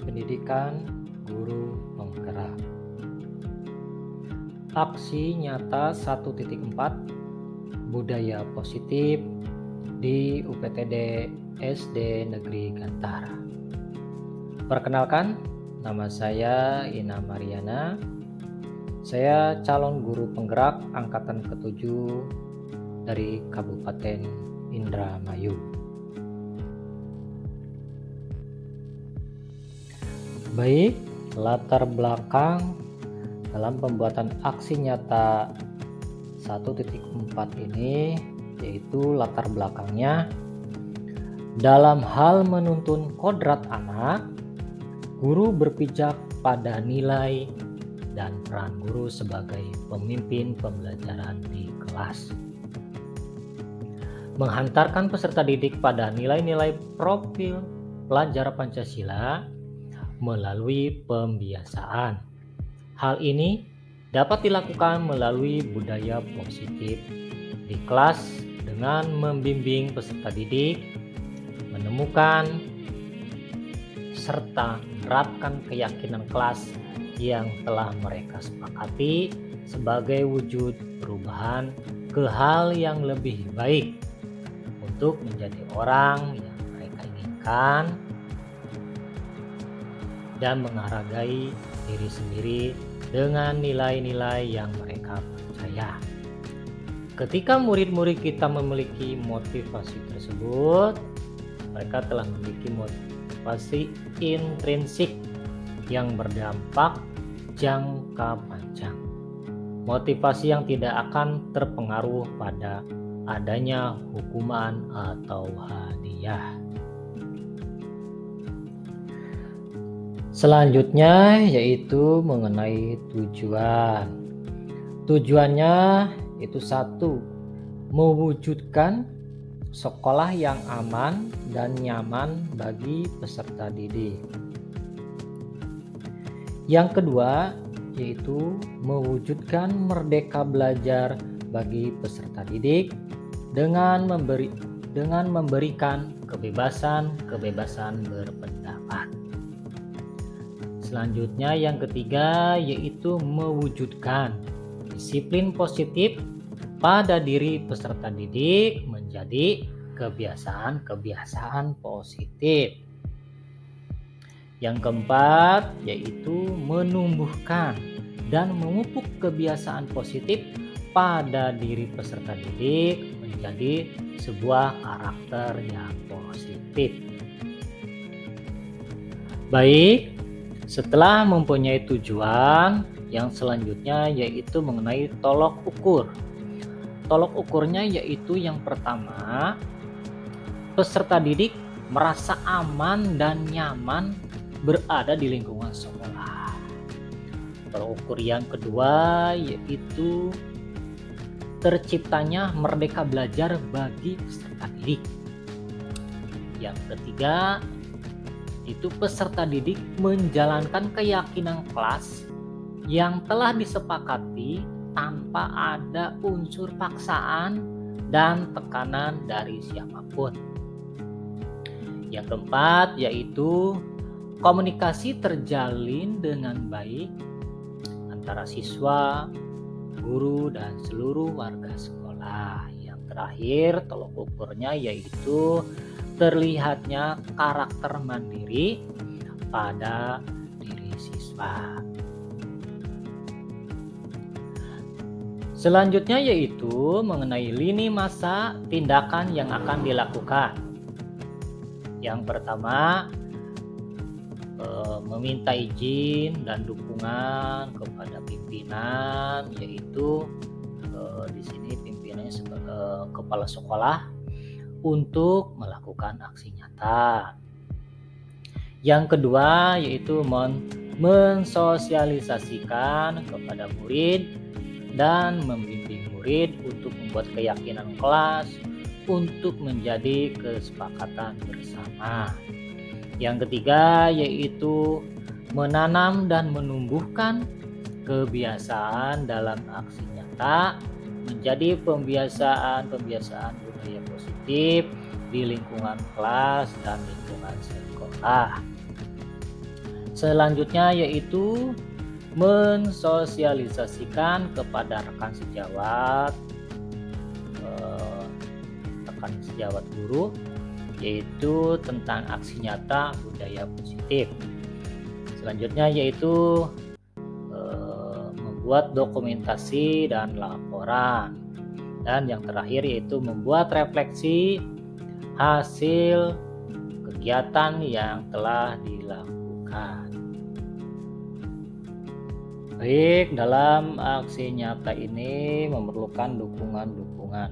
Pendidikan Guru Penggerak. Aksi nyata 1.4 Budaya Positif di UPTD SD Negeri Gantara. Perkenalkan, nama saya Ina Mariana. Saya calon guru penggerak angkatan ke-7 dari Kabupaten Indramayu. Baik, latar belakang dalam pembuatan aksi nyata 1.4 ini yaitu latar belakangnya dalam hal menuntun kodrat anak, guru berpijak pada nilai dan peran guru sebagai pemimpin pembelajaran di kelas. Menghantarkan peserta didik pada nilai-nilai profil pelajar Pancasila melalui pembiasaan. Hal ini dapat dilakukan melalui budaya positif di kelas dengan membimbing peserta didik menemukan serta menerapkan keyakinan kelas yang telah mereka sepakati sebagai wujud perubahan ke hal yang lebih baik untuk menjadi orang yang mereka inginkan dan menghargai diri sendiri dengan nilai-nilai yang mereka percaya. Ketika murid-murid kita memiliki motivasi tersebut, mereka telah memiliki motivasi intrinsik yang berdampak jangka panjang. Motivasi yang tidak akan terpengaruh pada adanya hukuman atau hadiah. Selanjutnya yaitu mengenai tujuan. Tujuannya itu 1. Mewujudkan sekolah yang aman dan nyaman bagi peserta didik. Yang kedua yaitu mewujudkan merdeka belajar bagi peserta didik dengan memberikan kebebasan berpendapat. Selanjutnya yang ketiga yaitu mewujudkan disiplin positif pada diri peserta didik menjadi kebiasaan positif. Yang keempat yaitu menumbuhkan dan memupuk kebiasaan positif pada diri peserta didik menjadi sebuah karakter yang positif. Baik, setelah mempunyai tujuan, yang selanjutnya yaitu mengenai tolok ukur. Tolok ukurnya yaitu yang pertama, peserta didik merasa aman dan nyaman berada di lingkungan sekolah. Tolok ukur yang kedua yaitu terciptanya merdeka belajar bagi peserta didik. Yang ketiga itu peserta didik menjalankan keyakinan kelas yang telah disepakati tanpa ada unsur paksaan dan tekanan dari siapapun. Yang keempat yaitu komunikasi terjalin dengan baik antara siswa, guru, dan seluruh warga sekolah. Yang terakhir tolok ukurnya yaitu terlihatnya karakter mandiri pada diri siswa. Selanjutnya yaitu mengenai lini masa tindakan yang akan dilakukan. Yang pertama, meminta izin dan dukungan kepada pimpinan, yaitu di sini pimpinannya sebagai kepala sekolah untuk melakukan aksi nyata. Yang kedua yaitu mensosialisasikan kepada murid dan membimbing murid untuk membuat keyakinan kelas untuk menjadi kesepakatan bersama. Yang ketiga yaitu menanam dan menumbuhkan kebiasaan dalam aksi nyata menjadi pembiasaan budaya positif di lingkungan kelas dan lingkungan sekolah. Selanjutnya yaitu mensosialisasikan kepada eh, rekan sejawat guru, yaitu tentang aksi nyata budaya positif. Selanjutnya yaitu membuat dokumentasi dan laporan. Dan yang terakhir yaitu membuat refleksi hasil kegiatan yang telah dilakukan. Baik, dalam aksi nyata ini memerlukan dukungan-dukungan.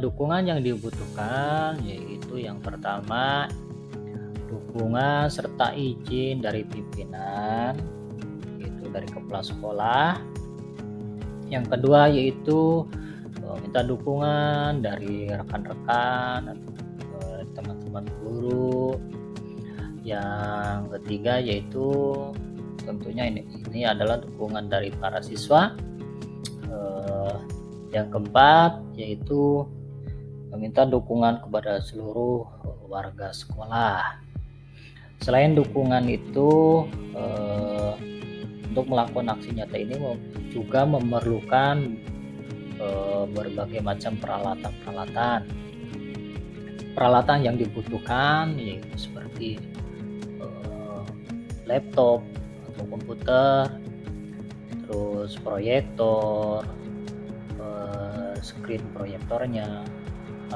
Dukungan yang dibutuhkan yaitu yang pertama, dukungan serta izin dari pimpinan, yaitu dari kepala sekolah. Yang kedua yaitu minta dukungan dari rekan-rekan, teman-teman guru. Yang ketiga yaitu tentunya ini adalah dukungan dari para siswa. Yang keempat yaitu meminta dukungan kepada seluruh warga sekolah. Selain dukungan itu, untuk melakukan aksi nyata ini juga memerlukan berbagai macam peralatan yang dibutuhkan, yaitu seperti laptop atau komputer, terus proyektor, screen proyektornya,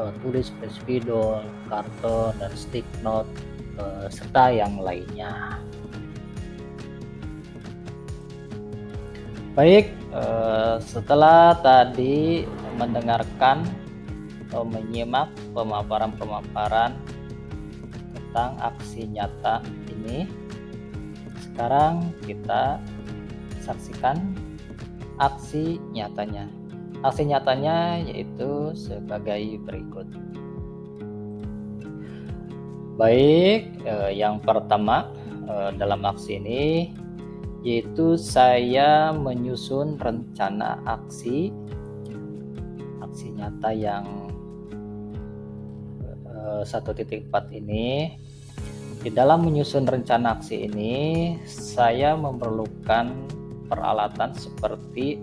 alat tulis, spidol, karton, dan stick note, serta yang lainnya. Baik, setelah tadi mendengarkan atau menyimak pemaparan tentang aksi nyata ini, sekarang kita saksikan aksi nyatanya. Aksi nyatanya yaitu sebagai berikut. Baik, yang pertama dalam aksi ini yaitu saya menyusun rencana aksi nyata yang 1.4 ini. Di dalam menyusun rencana aksi ini, saya memerlukan peralatan seperti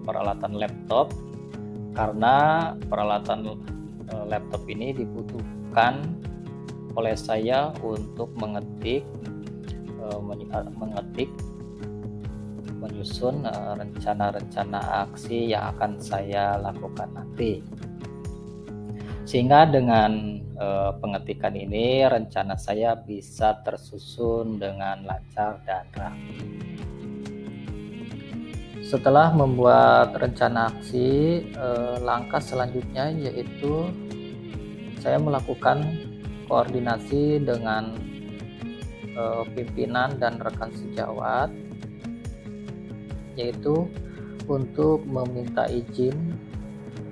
peralatan laptop, karena peralatan laptop ini dibutuhkan oleh saya untuk menyusun rencana-rencana aksi yang akan saya lakukan nanti. Sehingga dengan pengetikan ini rencana saya bisa tersusun dengan lancar dan rapi. Setelah membuat rencana aksi, langkah selanjutnya yaitu saya melakukan koordinasi dengan pimpinan dan rekan sejawat, yaitu untuk meminta izin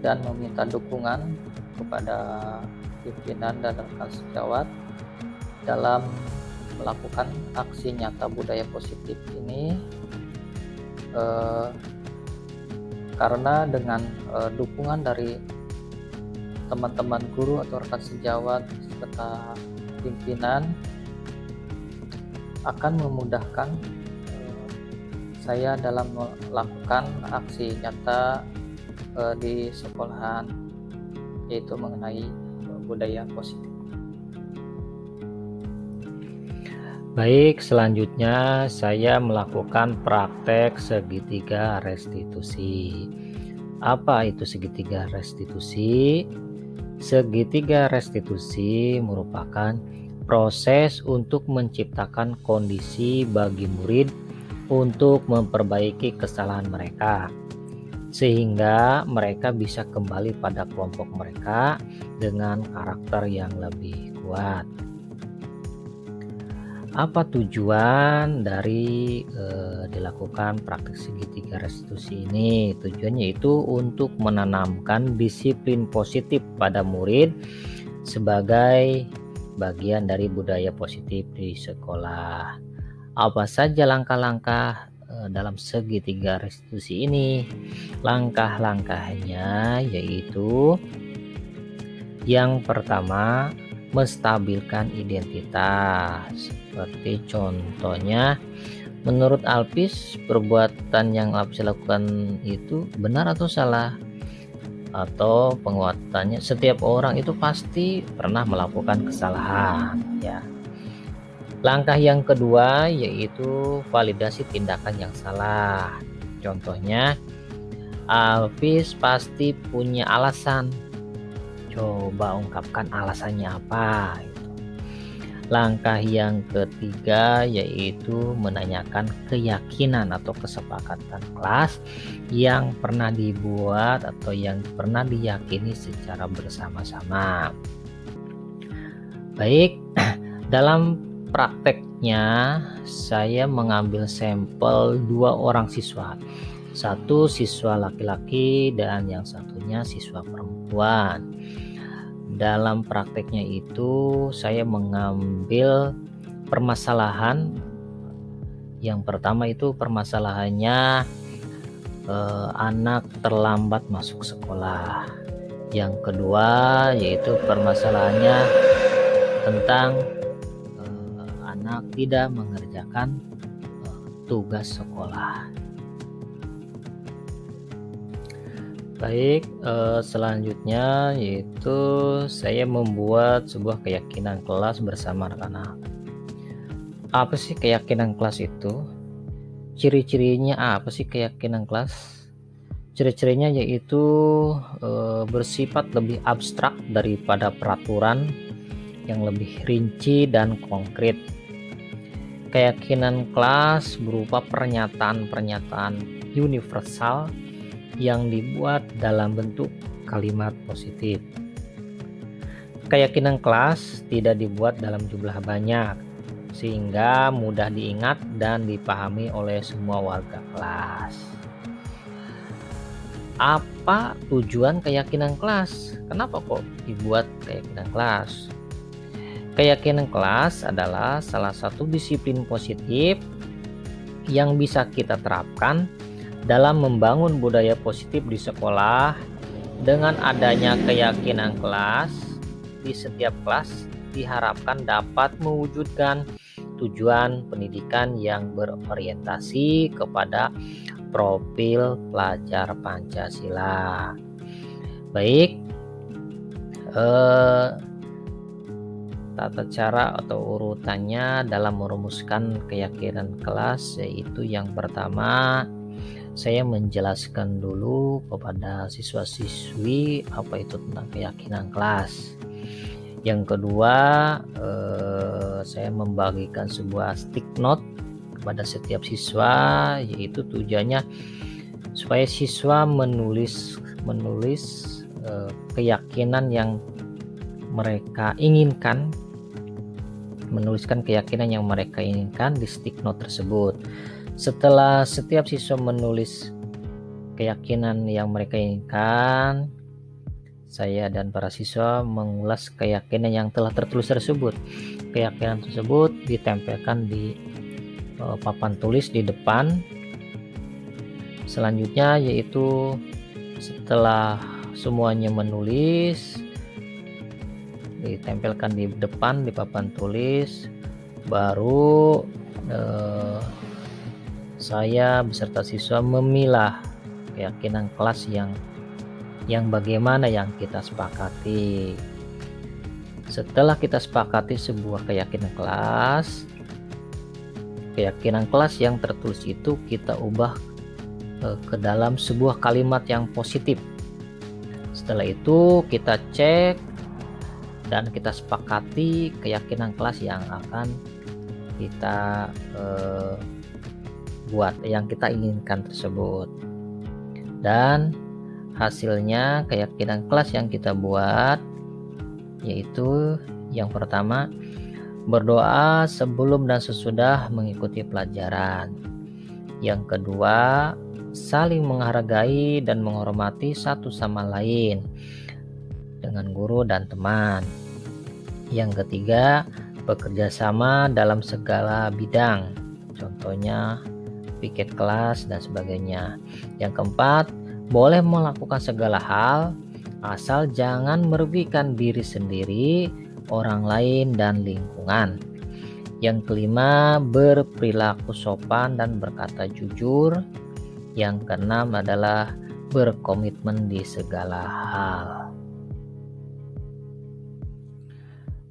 dan meminta dukungan kepada pimpinan dan rekan sejawat dalam melakukan aksi nyata budaya positif ini, karena dengan dukungan dari teman-teman guru atau rekan sejawat serta pimpinan akan memudahkan saya dalam melakukan aksi nyata di sekolahan, yaitu mengenai budaya positif. Baik, selanjutnya saya melakukan praktek segitiga restitusi. Apa itu segitiga restitusi? Segitiga restitusi merupakan proses untuk menciptakan kondisi bagi murid untuk memperbaiki kesalahan mereka, sehingga mereka bisa kembali pada kelompok mereka dengan karakter yang lebih kuat. Apa tujuan dari dilakukan praktik segitiga restitusi ini? Tujuannya itu untuk menanamkan disiplin positif pada murid sebagai bagian dari budaya positif di sekolah. Apa saja langkah-langkah dalam segitiga restitusi ini? Langkah-langkahnya yaitu yang pertama, menstabilkan identitas. Seperti contohnya, menurut Alpis, perbuatan yang Alpis lakukan itu benar atau salah? Atau penguatannya, setiap orang itu pasti pernah melakukan kesalahan, ya. Langkah yang kedua yaitu validasi tindakan yang salah. Contohnya, Alpis pasti punya alasan. Coba ungkapkan alasannya apa. Langkah yang ketiga yaitu menanyakan keyakinan atau kesepakatan kelas yang pernah dibuat atau yang pernah diyakini secara bersama-sama. Baik, dalam prakteknya saya mengambil sampel 2 orang siswa. Satu siswa laki-laki dan yang satunya siswa perempuan. Dalam prakteknya itu saya mengambil permasalahan. Yang pertama itu permasalahannya anak terlambat masuk sekolah. Yang kedua yaitu permasalahannya tentang anak tidak mengerjakan tugas sekolah. Baik, selanjutnya yaitu saya membuat sebuah keyakinan kelas bersama anak-anak. Apa sih keyakinan kelas itu? Ciri-cirinya apa sih keyakinan kelas? Ciri-cirinya yaitu bersifat lebih abstrak daripada peraturan, yang lebih rinci dan konkret. Keyakinan kelas berupa pernyataan-pernyataan universal yang dibuat dalam bentuk kalimat positif. Keyakinan kelas tidak dibuat dalam jumlah banyak, sehingga mudah diingat dan dipahami oleh semua warga kelas. Apa tujuan keyakinan kelas? Kenapa kok dibuat keyakinan kelas? Keyakinan kelas adalah salah satu disiplin positif yang bisa kita terapkan dalam membangun budaya positif di sekolah. Dengan adanya keyakinan kelas di setiap kelas diharapkan dapat mewujudkan tujuan pendidikan yang berorientasi kepada profil pelajar Pancasila. Baik, tata cara atau urutannya dalam merumuskan keyakinan kelas yaitu yang pertama, saya menjelaskan dulu kepada siswa-siswi apa itu tentang keyakinan kelas. Yang kedua, saya membagikan sebuah stick note kepada setiap siswa, yaitu tujuannya supaya siswa menulis keyakinan yang mereka inginkan, menuliskan keyakinan yang mereka inginkan di stick note tersebut. Setelah setiap siswa menulis keyakinan yang mereka inginkan, saya dan para siswa mengulas keyakinan yang telah tertulis tersebut. Keyakinan tersebut ditempelkan di papan tulis di depan. Selanjutnya yaitu setelah semuanya menulis, ditempelkan di depan di papan tulis, baru saya beserta siswa memilah keyakinan kelas yang bagaimana yang kita sepakati. Setelah kita sepakati sebuah keyakinan kelas yang tertulis itu kita ubah ke dalam sebuah kalimat yang positif. Setelah itu kita cek dan kita sepakati keyakinan kelas yang akan kita buat, yang kita inginkan tersebut. Dan hasilnya keyakinan kelas yang kita buat yaitu yang pertama, berdoa sebelum dan sesudah mengikuti pelajaran. Yang kedua, saling menghargai dan menghormati satu sama lain dengan guru dan teman. Yang ketiga, bekerja sama dalam segala bidang, contohnya piket kelas dan sebagainya. Yang keempat, boleh melakukan segala hal asal jangan merugikan diri sendiri, orang lain dan lingkungan. Yang kelima, berperilaku sopan dan berkata jujur. Yang keenam adalah berkomitmen di segala hal.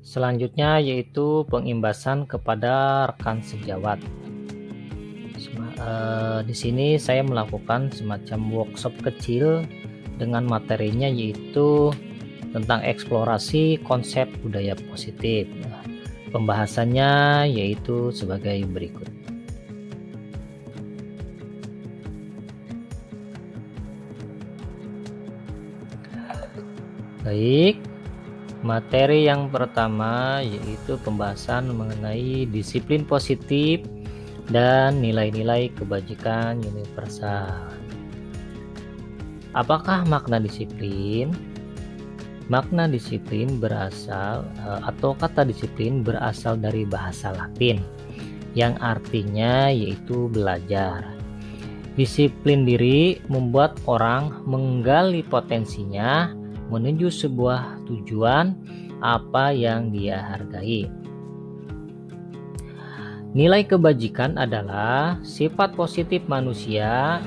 Selanjutnya yaitu pengimbasan kepada rekan sejawat. Di sini saya melakukan semacam workshop kecil dengan materinya yaitu tentang eksplorasi konsep budaya positif. Pembahasannya yaitu sebagai berikut. Baik, materi yang pertama yaitu pembahasan mengenai disiplin positif dan nilai-nilai kebajikan universal. Apakah makna disiplin? Makna disiplin berasal atau kata disiplin berasal dari bahasa Latin yang artinya yaitu belajar. Disiplin diri membuat orang menggali potensinya menuju sebuah tujuan apa yang dia hargai. Nilai kebajikan adalah sifat positif manusia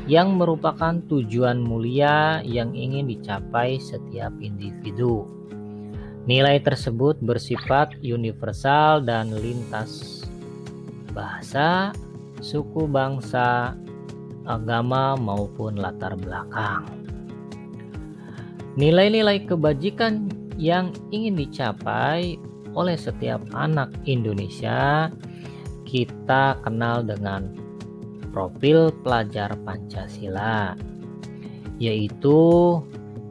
yang merupakan tujuan mulia yang ingin dicapai setiap individu. Nilai tersebut bersifat universal dan lintas bahasa, suku, bangsa, agama maupun latar belakang. Nilai-nilai kebajikan yang ingin dicapai oleh setiap anak Indonesia kita kenal dengan profil pelajar Pancasila, yaitu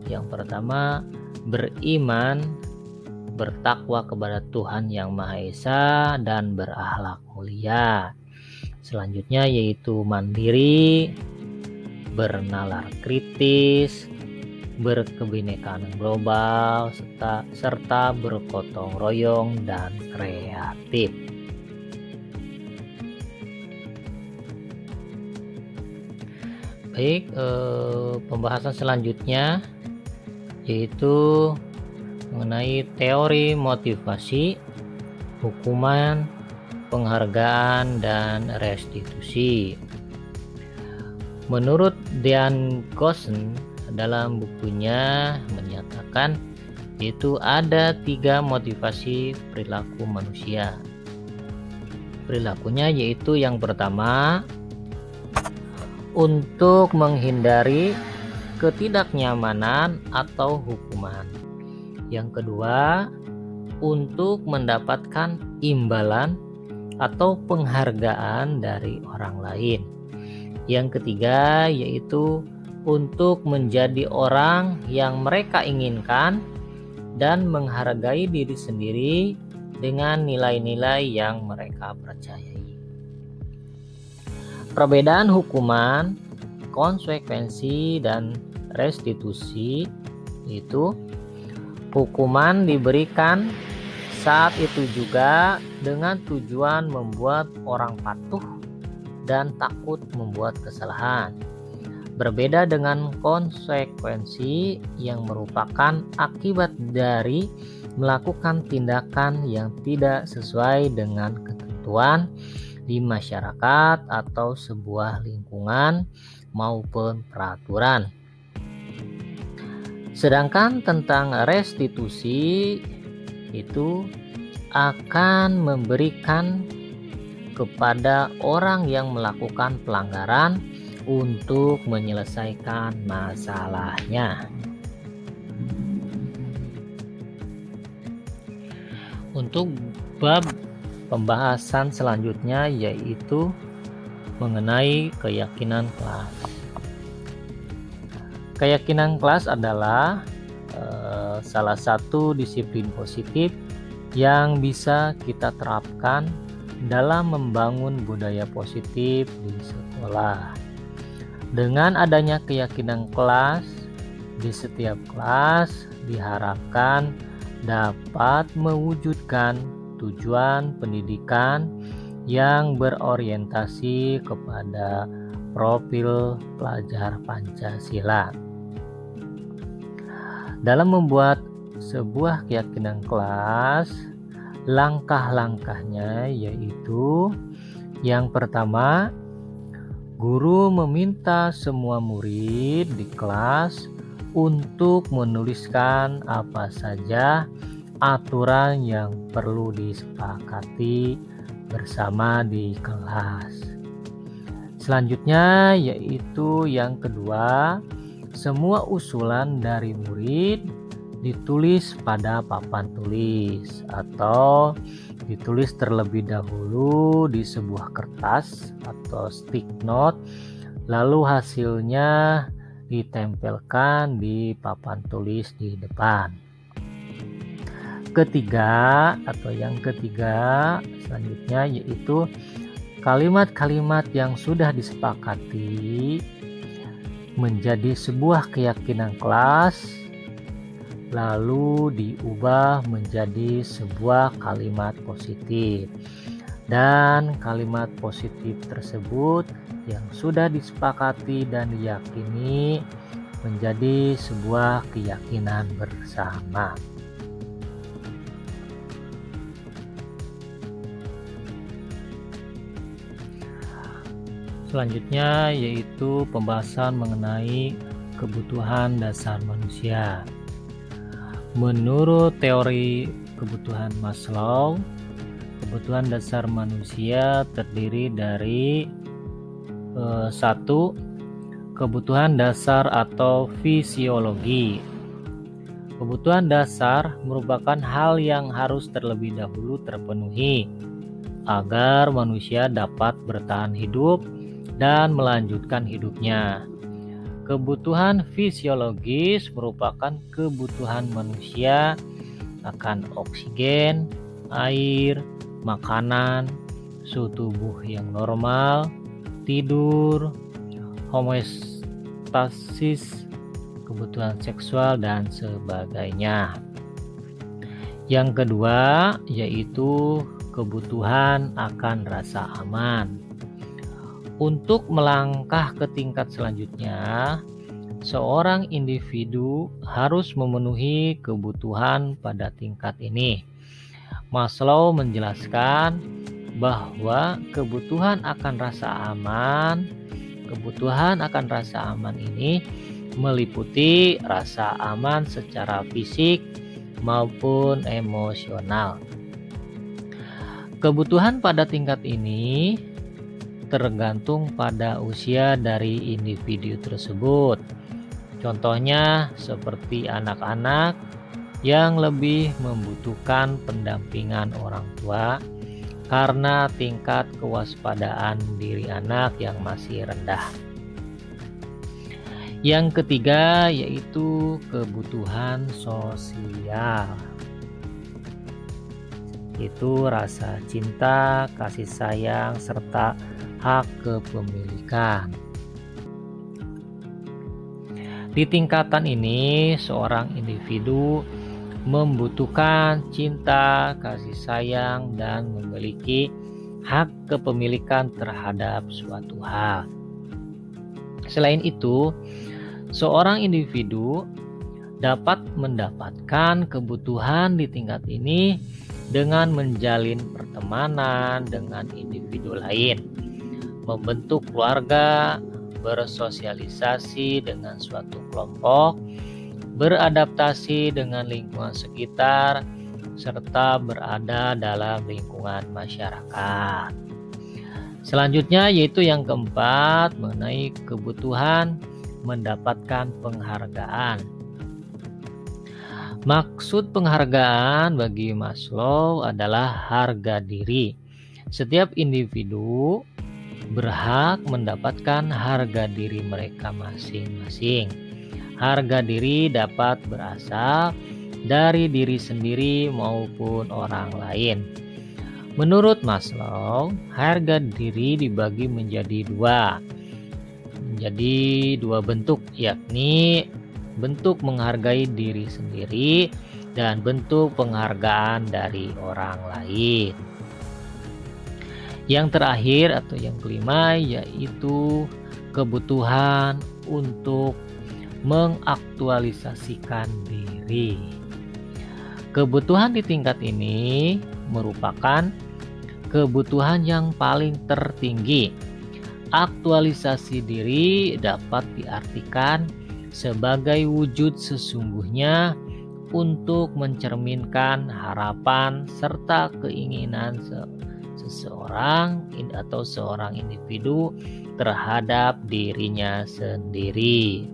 yang pertama beriman, bertakwa kepada Tuhan Yang Maha Esa dan berakhlak mulia. Selanjutnya yaitu mandiri, bernalar kritis, berkebinekaan global, serta bergotong royong dan kreatif. Baik, pembahasan selanjutnya yaitu mengenai teori motivasi, hukuman, penghargaan, dan restitusi. Menurut Dean Goosen dalam bukunya menyatakan yaitu ada 3 motivasi perilaku manusia. Perilakunya yaitu yang pertama untuk menghindari ketidaknyamanan atau hukuman. Yang kedua untuk mendapatkan imbalan atau penghargaan dari orang lain. Yang ketiga yaitu untuk menjadi orang yang mereka inginkan dan menghargai diri sendiri dengan nilai-nilai yang mereka percayai. Perbedaan hukuman, konsekuensi, dan restitusi itu hukuman diberikan saat itu juga dengan tujuan membuat orang patuh dan takut membuat kesalahan. Berbeda dengan konsekuensi yang merupakan akibat dari melakukan tindakan yang tidak sesuai dengan ketentuan di masyarakat atau sebuah lingkungan maupun peraturan. Sedangkan tentang restitusi itu akan memberikan kepada orang yang melakukan pelanggaran untuk menyelesaikan masalahnya. Untuk bab pembahasan selanjutnya yaitu mengenai keyakinan kelas. Keyakinan kelas adalah salah satu disiplin positif yang bisa kita terapkan dalam membangun budaya positif di sekolah. Dengan adanya keyakinan kelas, di setiap kelas diharapkan dapat mewujudkan tujuan pendidikan yang berorientasi kepada profil pelajar Pancasila. Dalam membuat sebuah keyakinan kelas, langkah-langkahnya yaitu yang pertama, guru meminta semua murid di kelas untuk menuliskan apa saja aturan yang perlu disepakati bersama di kelas. Selanjutnya yaitu yang kedua, semua usulan dari murid ditulis pada papan tulis atau ditulis terlebih dahulu di sebuah kertas atau stick note, lalu hasilnya ditempelkan di papan tulis di depan. Yang ketiga selanjutnya yaitu kalimat-kalimat yang sudah disepakati menjadi sebuah keyakinan kelas, lalu diubah menjadi sebuah kalimat positif. Dan kalimat positif tersebut yang sudah disepakati dan diyakini menjadi sebuah keyakinan bersama. Selanjutnya yaitu pembahasan mengenai kebutuhan dasar manusia. Menurut teori kebutuhan Maslow, kebutuhan dasar manusia terdiri dari 1. Kebutuhan dasar atau fisiologi. Kebutuhan dasar merupakan hal yang harus terlebih dahulu terpenuhi agar manusia dapat bertahan hidup dan melanjutkan hidupnya. Kebutuhan fisiologis merupakan kebutuhan manusia akan oksigen, air, makanan, suhu tubuh yang normal, tidur, homeostasis, kebutuhan seksual, dan sebagainya. Yang kedua yaitu kebutuhan akan rasa aman. Untuk melangkah ke tingkat selanjutnya, seorang individu harus memenuhi kebutuhan pada tingkat ini. Maslow menjelaskan bahwa kebutuhan akan rasa aman ini meliputi rasa aman secara fisik maupun emosional. Kebutuhan pada tingkat ini tergantung pada usia dari individu tersebut. Contohnya seperti anak-anak yang lebih membutuhkan pendampingan orang tua karena tingkat kewaspadaan diri anak yang masih rendah. Yang ketiga yaitu kebutuhan sosial. Itu rasa cinta, kasih sayang, serta hak kepemilikan. Di tingkatan ini, seorang individu membutuhkan cinta, kasih sayang, dan memiliki hak kepemilikan terhadap suatu hal. Selain itu, seorang individu dapat mendapatkan kebutuhan di tingkat ini dengan menjalin pertemanan dengan individu lain, membentuk keluarga, bersosialisasi dengan suatu kelompok, beradaptasi dengan lingkungan sekitar, serta berada dalam lingkungan masyarakat. Selanjutnya yaitu yang keempat mengenai kebutuhan mendapatkan penghargaan. Maksud penghargaan bagi Maslow adalah harga diri. Setiap individu berhak mendapatkan harga diri mereka masing-masing. Harga diri dapat berasal dari diri sendiri maupun orang lain. Menurut Maslow, harga diri dibagi menjadi dua bentuk, yakni bentuk menghargai diri sendiri dan bentuk penghargaan dari orang lain. Yang terakhir atau yang kelima yaitu kebutuhan untuk mengaktualisasikan diri. Kebutuhan di tingkat ini merupakan kebutuhan yang paling tertinggi. Aktualisasi diri dapat diartikan sebagai wujud sesungguhnya untuk mencerminkan harapan serta keinginan seseorang atau seorang individu terhadap dirinya sendiri.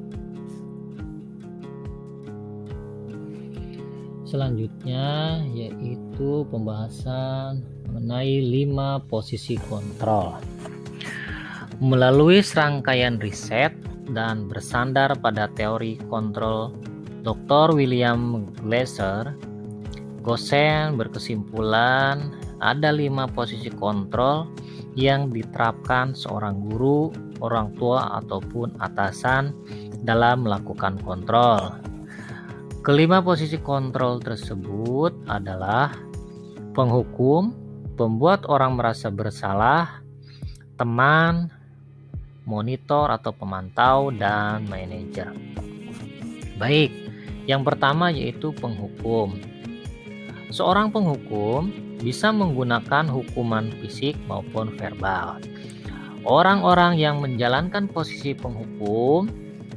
Selanjutnya yaitu pembahasan mengenai 5 posisi kontrol. Melalui serangkaian riset dan bersandar pada teori kontrol Dr. William Glasser, Gosen berkesimpulan ada 5 posisi kontrol yang diterapkan seorang guru, orang tua, ataupun atasan dalam melakukan kontrol. Kelima posisi kontrol tersebut adalah penghukum, pembuat orang merasa bersalah, teman, monitor atau pemantau, dan manajer. Baik, yang pertama yaitu penghukum. Seorang penghukum bisa menggunakan hukuman fisik maupun verbal. Orang-orang yang menjalankan posisi penghukum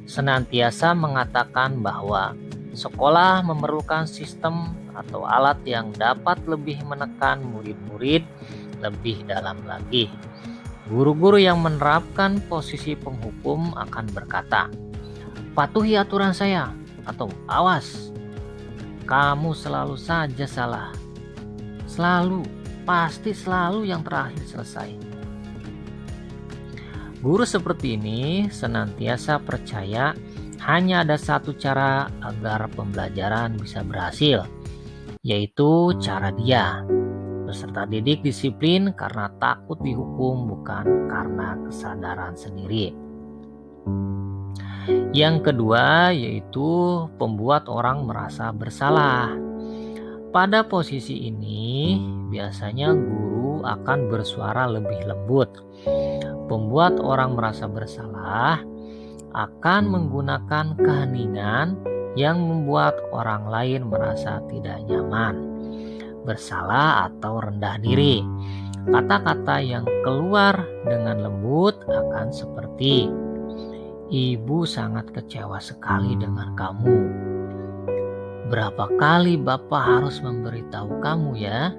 senantiasa mengatakan bahwa sekolah memerlukan sistem atau alat yang dapat lebih menekan murid-murid lebih dalam lagi. Guru-guru yang menerapkan posisi penghukum akan berkata, "Patuhi aturan saya," atau "Awas, kamu selalu saja salah. Selalu, pasti selalu yang terakhir selesai." Guru seperti ini senantiasa percaya hanya ada satu cara agar pembelajaran bisa berhasil, yaitu cara dia. Peserta didik disiplin karena takut dihukum, bukan karena kesadaran sendiri. Yang kedua yaitu pembuat orang merasa bersalah. Pada posisi ini biasanya guru akan bersuara lebih lembut. Pembuat orang merasa bersalah akan menggunakan keheningan yang membuat orang lain merasa tidak nyaman, bersalah atau rendah diri. Kata-kata yang keluar dengan lembut akan seperti, "Ibu sangat kecewa sekali dengan kamu. Berapa kali Bapak harus memberitahu kamu ya?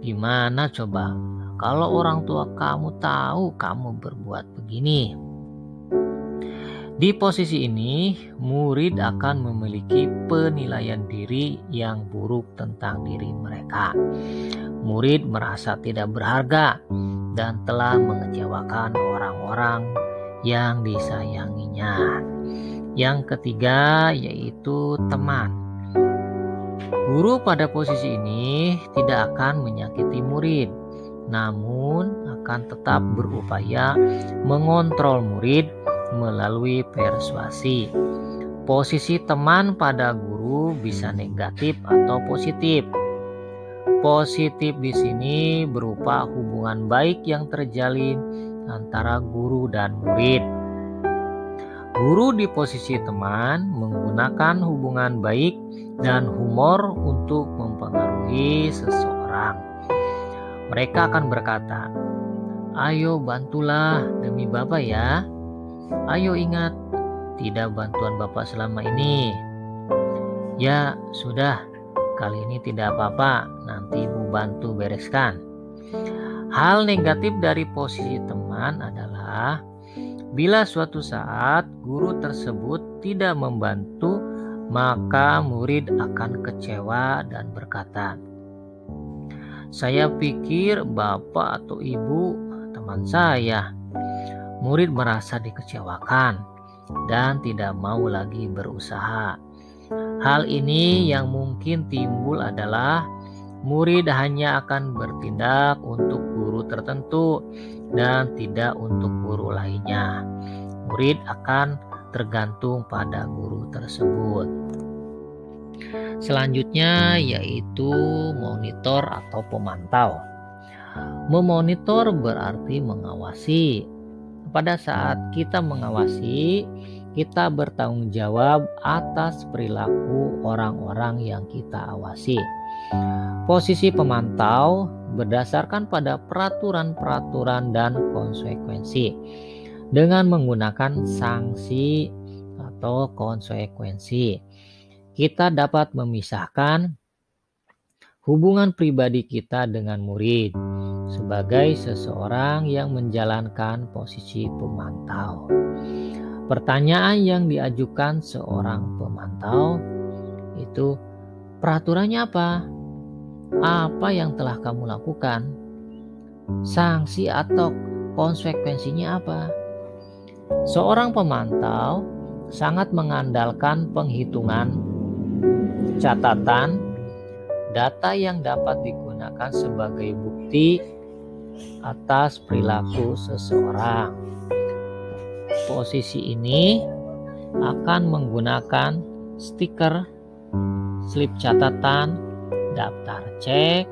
Gimana coba kalau orang tua kamu tahu kamu berbuat begini?" Di posisi ini, murid akan memiliki penilaian diri yang buruk tentang diri mereka. Murid merasa tidak berharga dan telah mengecewakan orang-orang yang disayanginya. Yang ketiga yaitu teman. Guru pada posisi ini tidak akan menyakiti murid, namun akan tetap berupaya mengontrol murid melalui persuasi. Posisi teman pada guru bisa negatif atau positif. Positif di sini berupa hubungan baik yang terjalin antara guru dan murid. Guru di posisi teman menggunakan hubungan baik dan humor untuk mempengaruhi seseorang. Mereka akan berkata, "Ayo bantulah demi Bapak ya. Ayo ingat, tidak bantuan Bapak selama ini. Ya sudah, kali ini tidak apa-apa, nanti Ibu bantu bereskan." Hal negatif dari posisi teman adalah bila suatu saat guru tersebut tidak membantu, maka murid akan kecewa dan berkata, "Saya pikir Bapak atau Ibu teman saya." Murid merasa dikecewakan dan tidak mau lagi berusaha. Hal ini yang mungkin timbul adalah murid hanya akan bertindak untuk guru tertentu dan tidak untuk guru lainnya. Murid akan tergantung pada guru tersebut. Selanjutnya yaitu monitor atau pemantau. Memonitor berarti mengawasi. Pada saat kita mengawasi, kita bertanggung jawab atas perilaku orang-orang yang kita awasi. Posisi pemantau berdasarkan pada peraturan-peraturan dan konsekuensi. Dengan menggunakan sanksi atau konsekuensi, kita dapat memisahkan hubungan pribadi kita dengan murid sebagai seseorang yang menjalankan posisi pemantau. Pertanyaan yang diajukan seorang pemantau itu, peraturannya apa? Apa yang telah kamu lakukan? Sanksi atau konsekuensinya apa? Seorang pemantau sangat mengandalkan penghitungan, catatan, data yang dapat digunakan sebagai bukti atas perilaku seseorang. Posisi ini akan menggunakan stiker, slip catatan, daftar cek.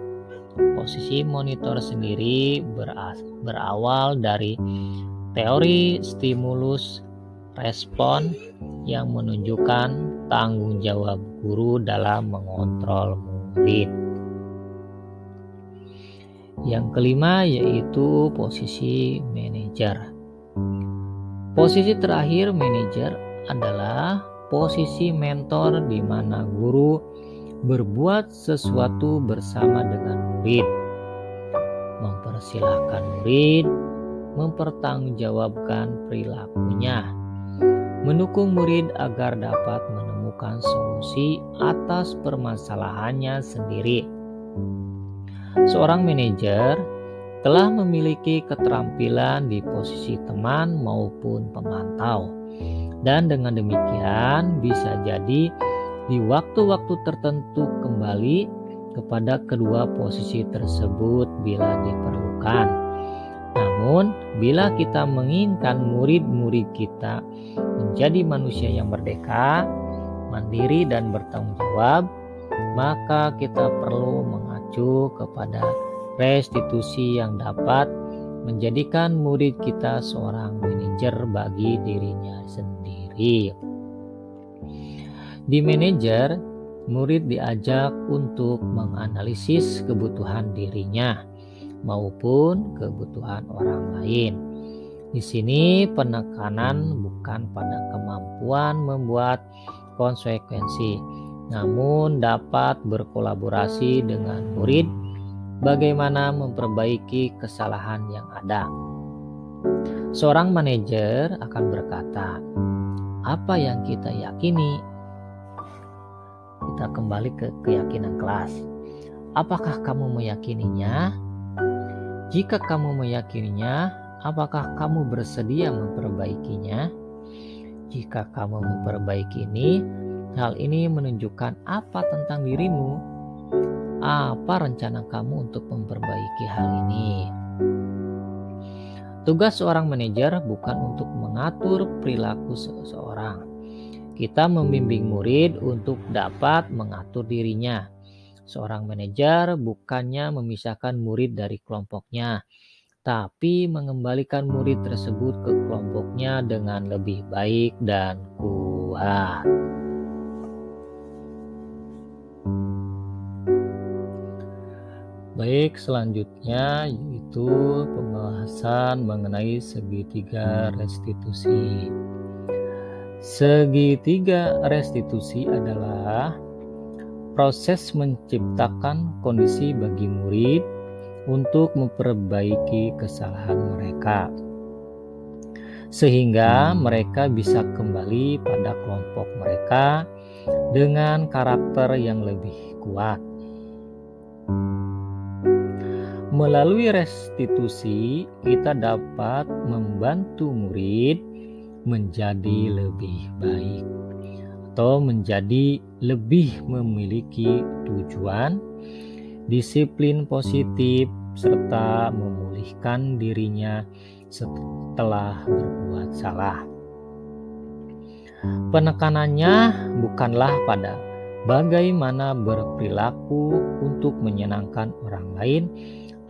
Posisi monitor sendiri berawal dari teori stimulus respon yang menunjukkan tanggung jawab guru dalam mengontrol murid. Yang kelima yaitu posisi manajer. Posisi terakhir manajer adalah posisi mentor di mana guru berbuat sesuatu bersama dengan murid, mempersilahkan murid mempertanggungjawabkan perilakunya, mendukung murid agar dapat menemukan solusi atas permasalahannya sendiri. Seorang manajer telah memiliki keterampilan di posisi teman maupun pemantau, dan dengan demikian bisa jadi di waktu-waktu tertentu kembali kepada kedua posisi tersebut bila diperlukan. Namun, bila kita menginginkan murid-murid kita menjadi manusia yang merdeka, mandiri dan bertanggung jawab, maka kita perlu mengacu kepada restitusi yang dapat menjadikan murid kita seorang manajer bagi dirinya sendiri. Di manajer, murid diajak untuk menganalisis kebutuhan dirinya maupun kebutuhan orang lain. Di sini penekanan bukan pada kemampuan membuat konsekuensi, namun dapat berkolaborasi dengan murid bagaimana memperbaiki kesalahan yang ada. Seorang manajer akan berkata, apa yang kita yakini? Kita kembali ke keyakinan kelas. Apakah kamu meyakininya? Jika kamu meyakininya, apakah kamu bersedia memperbaikinya? Jika kamu memperbaiki ini, hal ini menunjukkan apa tentang dirimu? Apa rencana kamu untuk memperbaiki hal ini? Tugas seorang manajer bukan untuk mengatur perilaku seseorang. Kita membimbing murid untuk dapat mengatur dirinya. Seorang manajer bukannya memisahkan murid dari kelompoknya, tapi mengembalikan murid tersebut ke kelompoknya dengan lebih baik dan kuat. Baik, selanjutnya yaitu pembahasan mengenai segitiga restitusi. Segitiga restitusi adalah proses menciptakan kondisi bagi murid untuk memperbaiki kesalahan mereka, sehingga mereka bisa kembali pada kelompok mereka dengan karakter yang lebih kuat. Melalui restitusi, kita dapat membantu murid menjadi lebih baik atau menjadi lebih memiliki tujuan, disiplin positif, serta memulihkan dirinya setelah berbuat salah. Penekanannya bukanlah pada bagaimana berperilaku untuk menyenangkan orang lain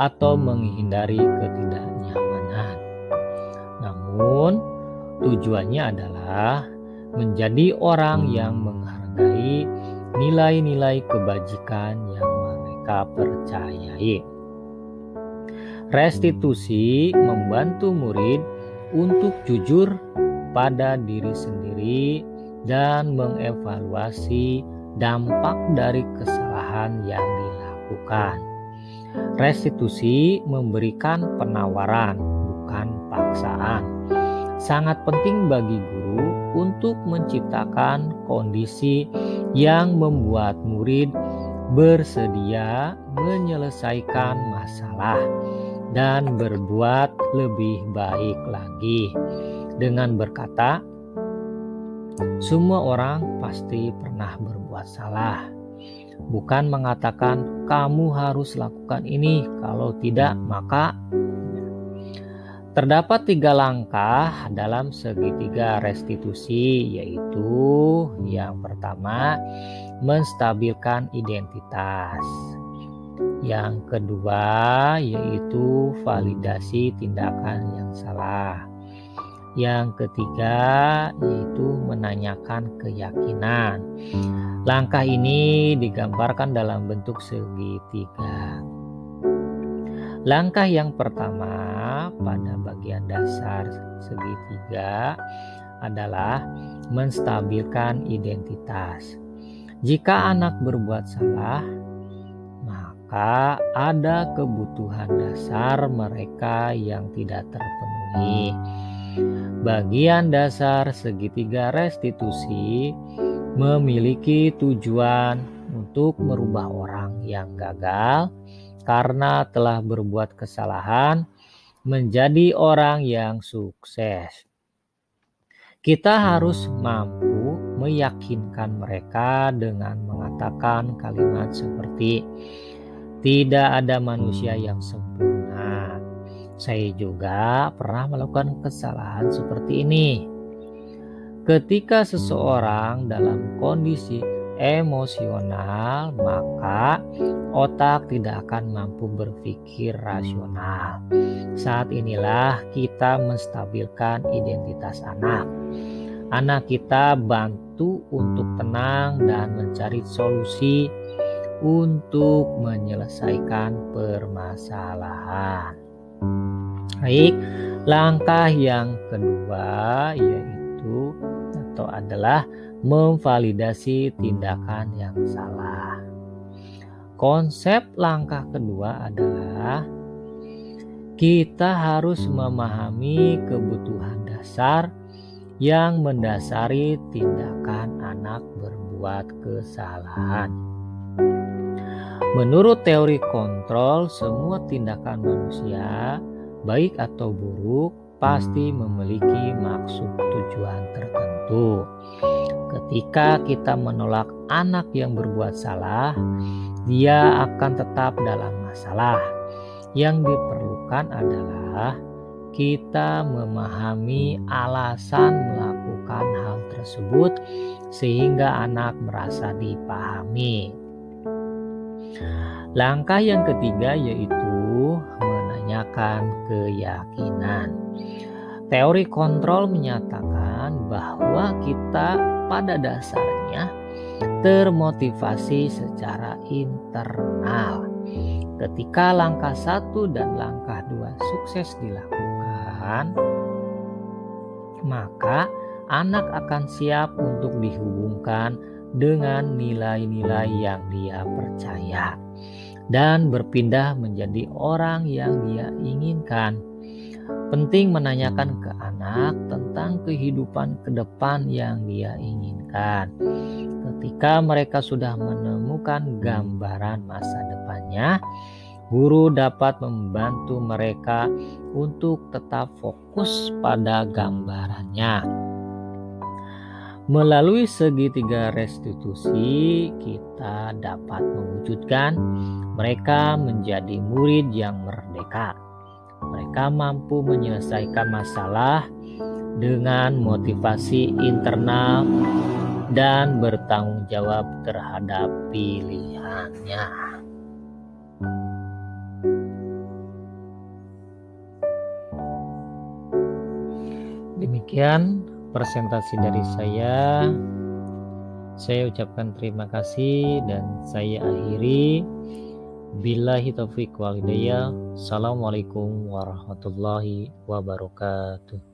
atau menghindari ketidaknyamanan. Namun, tujuannya adalah menjadi orang yang menghargai nilai-nilai kebajikan yang mereka percayai. Restitusi membantu murid untuk jujur pada diri sendiri dan mengevaluasi dampak dari kesalahan yang dilakukan. Restitusi memberikan penawaran, bukan paksaan. Sangat penting bagi guru untuk menciptakan kondisi yang membuat murid bersedia menyelesaikan masalah dan berbuat lebih baik lagi. Dengan berkata, semua orang pasti pernah berbuat salah. Bukan mengatakan kamu harus lakukan ini, kalau tidak maka. Terdapat 3 langkah dalam segitiga restitusi, yaitu yang pertama, menstabilkan identitas. Yang kedua, yaitu validasi tindakan yang salah. Yang ketiga, yaitu menanyakan keyakinan. Langkah ini digambarkan dalam bentuk segitiga. Langkah yang pertama pada bagian dasar segitiga adalah menstabilkan identitas. Jika anak berbuat salah, maka ada kebutuhan dasar mereka yang tidak terpenuhi. Bagian dasar segitiga restitusi memiliki tujuan untuk merubah orang yang gagal karena telah berbuat kesalahan menjadi orang yang sukses. Kita harus mampu meyakinkan mereka dengan mengatakan kalimat seperti, "Tidak ada manusia yang sempurna. Saya juga pernah melakukan kesalahan seperti ini." Ketika seseorang dalam kondisi emosional, maka otak tidak akan mampu berpikir rasional. Saat inilah kita menstabilkan identitas anak. Anak kita bantu untuk tenang dan mencari solusi untuk menyelesaikan permasalahan. Baik, langkah yang kedua yaitu adalah memvalidasi tindakan yang salah. Konsep langkah kedua adalah kita harus memahami kebutuhan dasar yang mendasari tindakan anak berbuat kesalahan. Menurut teori kontrol, semua tindakan manusia, baik atau buruk, pasti memiliki maksud tujuan tertentu. Ketika kita menolak anak yang berbuat salah, dia akan tetap dalam masalah. Yang diperlukan adalah kita memahami alasan melakukan hal tersebut sehingga anak merasa dipahami. Langkah yang ketiga yaitu menanyakan keyakinan. Teori kontrol menyatakan bahwa kita pada dasarnya termotivasi secara internal. Ketika langkah 1 dan langkah 2 sukses dilakukan, maka anak akan siap untuk dihubungkan dengan nilai-nilai yang dia percaya dan berpindah menjadi orang yang dia inginkan. Penting menanyakan ke anak tentang kehidupan ke depan yang dia inginkan. Ketika mereka sudah menemukan gambaran masa depannya, guru dapat membantu mereka untuk tetap fokus pada gambarannya. Melalui segitiga restitusi, kita dapat mewujudkan mereka menjadi murid yang merdeka. Mereka mampu menyelesaikan masalah dengan motivasi internal dan bertanggung jawab terhadap pilihannya. Demikian presentasi dari saya. Saya ucapkan terima kasih dan saya akhiri. Billahi taufiq wal hidayah. Assalamualaikum warahmatullahi wabarakatuh.